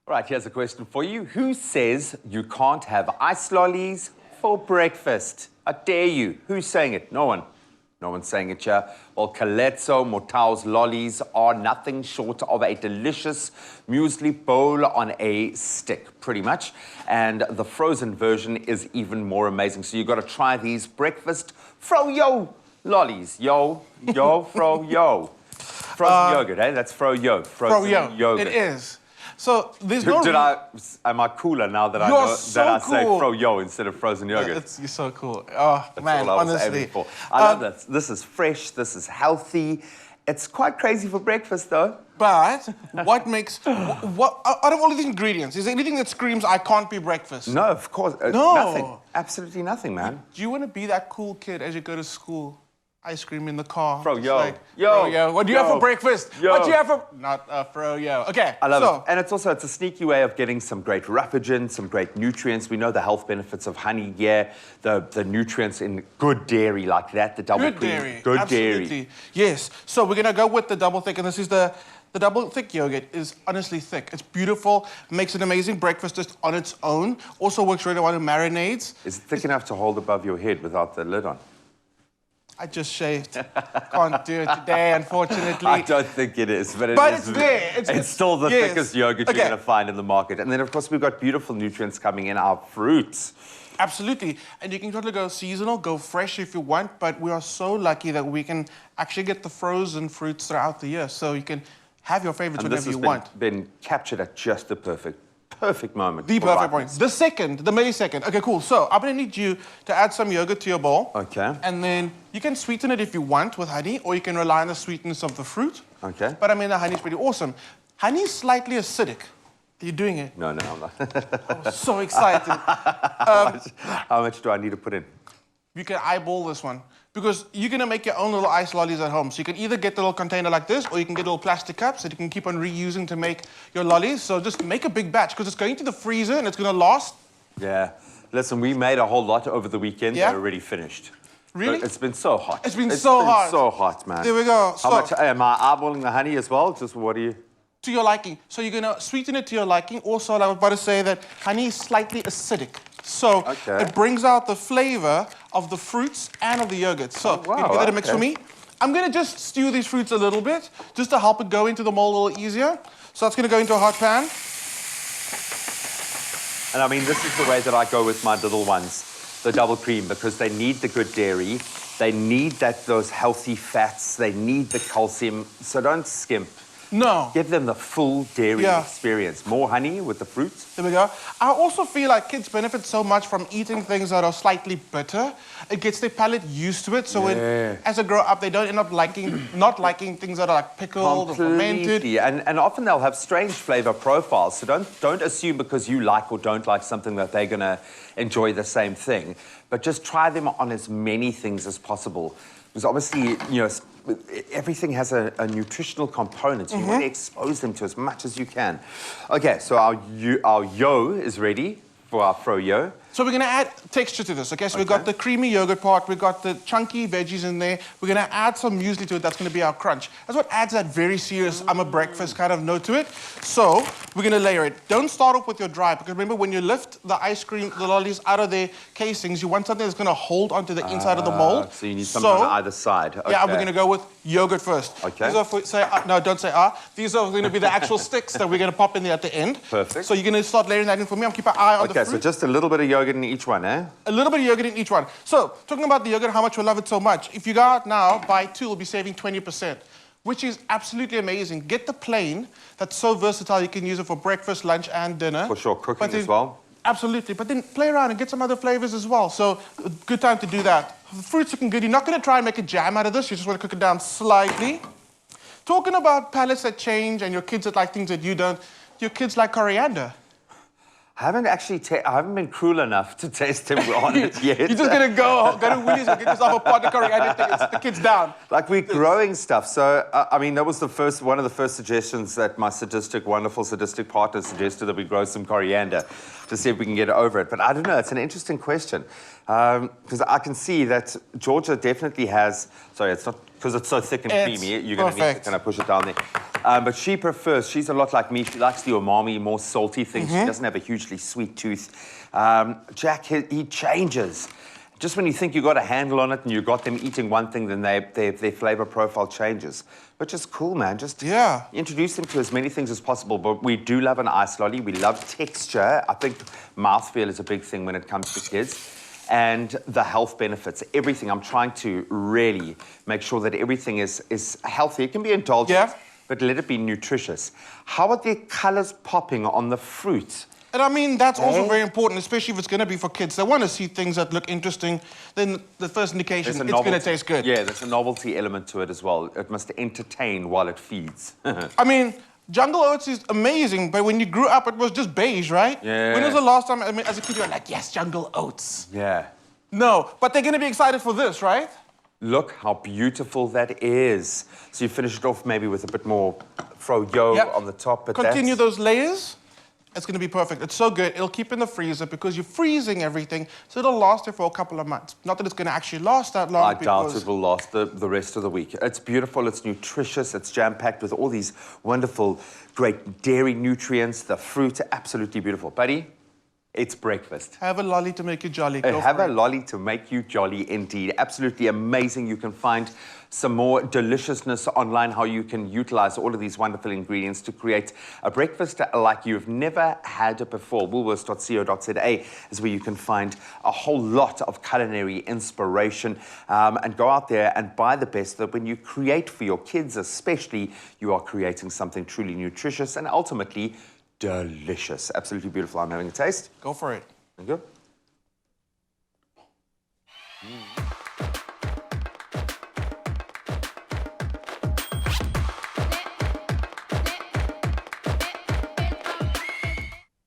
Right, here's a question for you. Who says you can't have ice lollies for breakfast? I dare you. Who's saying it? No one. No one's saying it here. Well, Keletso Motau's lollies are nothing short of a delicious muesli bowl on a stick, pretty much. And the frozen version is even more amazing. So you've got to try these breakfast Fro-yo lollies. Yo, Fro-yo. Frozen yogurt, eh? That's Fro-yo. Frozen yogurt. It is. So there's no. Am I cooler now that I say Fro-yo instead of frozen yogurt? You're so cool. Oh, That's man, all I was honestly. aiming for. I love this. This is fresh. This is healthy. It's quite crazy for breakfast, though. But what makes what out of all of these ingredients, is there anything that screams I can't be breakfast? No, of course. No. Nothing. Absolutely nothing, man. Do you want to be that cool kid as you go to school? Ice cream in the car. Fro-yo. Like, Fro-yo. What do you have for breakfast? Yo. What do you have for... Not Fro-yo. Okay, I love it. And it's a sneaky way of getting some great rapidin, some great nutrients. We know the health benefits of honey, the nutrients in good dairy like that, the double cream. Dairy. Good Absolutely. dairy. Yes. So we're going to go with the double thick, and this is the double thick yogurt is honestly thick. It's beautiful, makes an amazing breakfast just on its own. Also works really well in marinades. Is it thick enough to hold above your head without the lid on? I just shaved. Can't do it today, unfortunately. I don't think it is, but it's there. It's still the thickest yogurt you're going to find in the market. And then, of course, we've got beautiful nutrients coming in our fruits. Absolutely. And you can totally go seasonal, go fresh if you want, but we are so lucky that we can actually get the frozen fruits throughout the year. So you can have your favorites whenever you want. This has been captured at just the perfect moment. The perfect point. The millisecond. Okay, cool. So I'm going to need you to add some yogurt to your bowl. Okay. And then you can sweeten it if you want with honey, or you can rely on the sweetness of the fruit. Okay. But I mean, the honey's pretty awesome. Honey's slightly acidic. Are you doing it? No, I'm not. I was so excited. How much do I need to put in? You can eyeball this one, because you're going to make your own little ice lollies at home. So you can either get the little container like this, or you can get little plastic cups that you can keep on reusing to make your lollies. So just make a big batch, because it's going to the freezer and it's going to last. Yeah. Listen, we made a whole lot over the weekend. Yeah? They're already finished. Really? But it's been so hot. It's been so hot, man. There we go. How much am I eyeballing the honey as well? Just what do you... To your liking. So you're going to sweeten it to your liking. Also, I was about to say that honey is slightly acidic. So it brings out the flavor of the fruits and of the yogurt. So you can give that a mix for me. I'm going to just stew these fruits a little bit, just to help it go into the mold a little easier. So that's going to go into a hot pan. And I mean, this is the way that I go with my little ones, the double cream, because they need the good dairy. They need those healthy fats. They need the calcium. So don't skimp. No. Give them the full dairy experience. More honey with the fruits. There we go. I also feel like kids benefit so much from eating things that are slightly bitter. It gets their palate used to it. So when, as they grow up, they don't end up not liking things that are like pickled or fermented. And often they'll have strange flavor profiles. So don't assume because you like or don't like something that they're going to enjoy the same thing. But just try them on as many things as possible. Because obviously, you know, everything has a nutritional component, so you want to expose them to as much as you can. Okay, so our yo is ready for our Fro-yo. So we're going to add texture to this, okay? So we've got the creamy yogurt part, we've got the chunky veggies in there. We're going to add some muesli to it. That's going to be our crunch. That's what adds that very serious, I'm a breakfast kind of note to it. So we're going to layer it. Don't start off with your dry, because remember, when you lift the ice cream, the lollies out of their casings, you want something that's going to hold onto the inside of the mold. So you need something on either side. Okay. Yeah, we're going to go with yogurt first. Okay. These are no, don't say These are going to be the actual sticks that we're going to pop in there at the end. Perfect. So you're going to start layering that in for me. I'm keeping an eye on the fruit. Okay, so just a little bit of yogurt in each one, eh? A little bit of yogurt in each one. So, talking about the yogurt, how much we love it so much. If you go out now, buy two, you'll be saving 20%, which is absolutely amazing. Get the plain. That's so versatile. You can use it for breakfast, lunch, and dinner. For sure, cooking as well. Absolutely. But then play around and get some other flavors as well. So, good time to do that. The fruit's looking good. You're not going to try and make a jam out of this. You just want to cook it down slightly. Talking about palates that change and your kids that like things that you don't, your kids like coriander. I haven't been cruel enough to taste him on it yet. You're just going to go to Woolies and get yourself a pot of coriander, the kids down. Like, we're growing stuff. So, I mean, that was one of the first suggestions that my wonderful sadistic partner suggested, that we grow some coriander to see if we can get over it. But I don't know, it's an interesting question. Because I can see that Georgia definitely has, sorry, it's not, because it's so thick and creamy, you're going to need to kind of push it down there. But she prefers, she's a lot like me, she likes the umami, more salty things. She doesn't have a hugely sweet tooth. Jack, he changes. Just when you think you got a handle on it and you got them eating one thing, then their flavor profile changes. Which is cool, man. Just introduce them to as many things as possible. But we do love an ice lolly. We love texture. I think mouthfeel is a big thing when it comes to kids. And the health benefits, everything. I'm trying to really make sure that everything is healthy. It can be indulgent, but let it be nutritious. How are the colors popping on the fruit? And I mean, that's also very important, especially if it's going to be for kids. They want to see things that look interesting. Then the first indication, it's going to taste good. Yeah, there's a novelty element to it as well. It must entertain while it feeds. I mean, jungle oats is amazing, but when you grew up, it was just beige, right? Yeah. When was the last time, I mean, as a kid, you were like, yes, jungle oats. Yeah. No, but they're going to be excited for this, right? Look how beautiful that is. So you finish it off maybe with a bit more Fro-yo on the top. But continue those layers. It's going to be perfect. It's so good. It'll keep in the freezer because you're freezing everything, so it'll last there for a couple of months. Not that it's going to actually last that long. I doubt it will last the rest of the week. It's beautiful, it's nutritious, it's jam-packed with all these wonderful, great dairy nutrients. The fruit, absolutely beautiful. Buddy, it's breakfast. Have a lolly to make you jolly. Have a lolly to make you jolly indeed. Absolutely amazing. You can find some more deliciousness online, how you can utilize all of these wonderful ingredients to create a breakfast like you've never had it before. Woolworths.co.za is where you can find a whole lot of culinary inspiration and go out there and buy the best, that when you create for your kids especially, you are creating something truly nutritious and ultimately delicious. Absolutely beautiful. I'm having a taste. Go for it. Thank you.